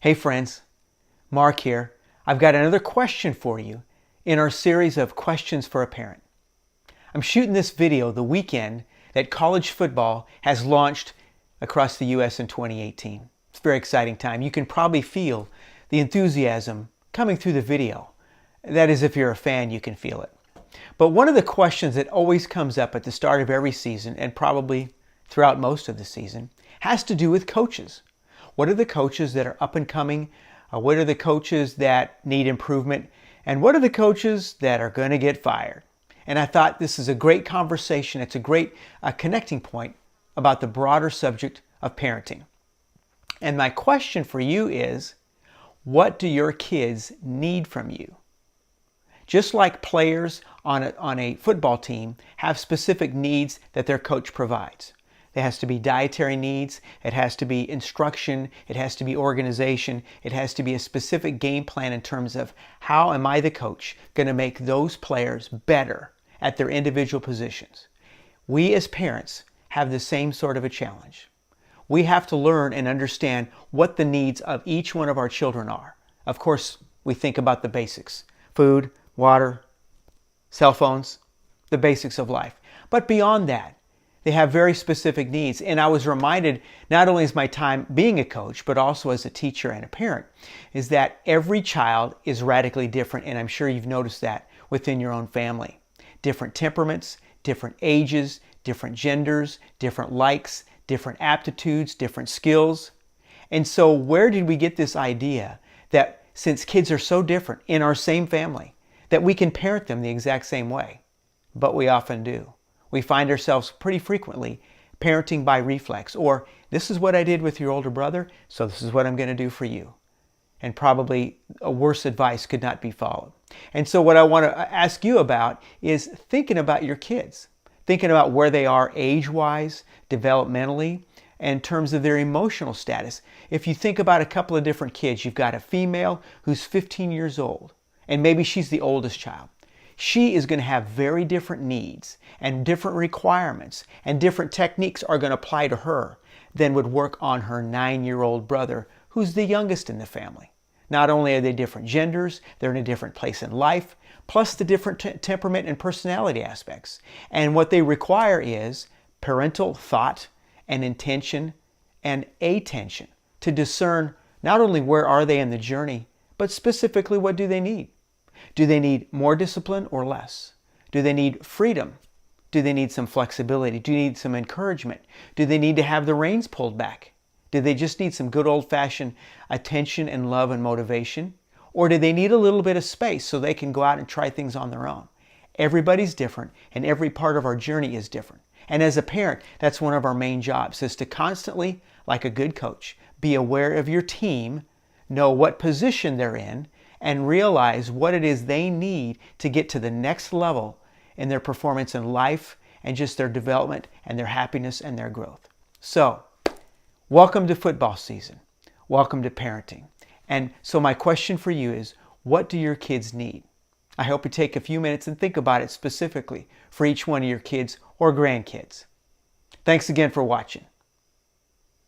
Hey friends, Mark here. I've got another question for you in our series of Questions for a Parent. I'm shooting this video the weekend that college football has launched across the U.S. in 2018. It's a very exciting time. You can probably feel the enthusiasm coming through the video. That is, if you're a fan, you can feel it. But one of the questions that always comes up at the start of every season, and probably throughout most of the season, has to do with coaches. What are the coaches that are up and coming? What are the coaches that need improvement? And what are the coaches that are going to get fired? And I thought this is a great conversation. It's a great connecting point about the broader subject of parenting. And my question for you is, what do your kids need from you? Just like players on a football team have specific needs that their coach provides. There has to be dietary needs, it has to be instruction, it has to be organization, it has to be a specific game plan in terms of how am I, the coach, going to make those players better at their individual positions. We as parents have the same sort of a challenge. We have to learn and understand what the needs of each one of our children are. Of course, we think about the basics: food, water, cell phones, the basics of life. But beyond that, they have very specific needs. And I was reminded, not only as my time being a coach, but also as a teacher and a parent, is that every child is radically different. And I'm sure you've noticed that within your own family. Different temperaments, different ages, different genders, different likes, different aptitudes, different skills. And so where did we get this idea that since kids are so different in our same family, that we can parent them the exact same way? But we often do. We find ourselves pretty frequently parenting by reflex, or this is what I did with your older brother, so this is what I'm going to do for you. And probably a worse advice could not be followed. And so what I want to ask you about is thinking about your kids, thinking about where they are age-wise, developmentally, and in terms of their emotional status. If you think about a couple of different kids, you've got a female who's 15 years old, and maybe she's the oldest child. She is going to have very different needs and different requirements, and different techniques are going to apply to her than would work on her 9-year-old brother, who's the youngest in the family. Not only are they different genders, they're in a different place in life, plus the different temperament and personality aspects. And what they require is parental thought and intention and attention to discern not only where are they in the journey, but specifically what do they need. Do they need more discipline or less? Do they need freedom? Do they need some flexibility? Do they need some encouragement? Do they need to have the reins pulled back? Do they just need some good old-fashioned attention and love and motivation? Or do they need a little bit of space so they can go out and try things on their own? Everybody's different, and every part of our journey is different. And as a parent, that's one of our main jobs, is to constantly, like a good coach, be aware of your team, know what position they're in, and realize what it is they need to get to the next level in their performance in life and just their development and their happiness and their growth. So, welcome to football season. Welcome to parenting. And so my question for you is, what do your kids need? I hope you take a few minutes and think about it specifically for each one of your kids or grandkids. Thanks again for watching.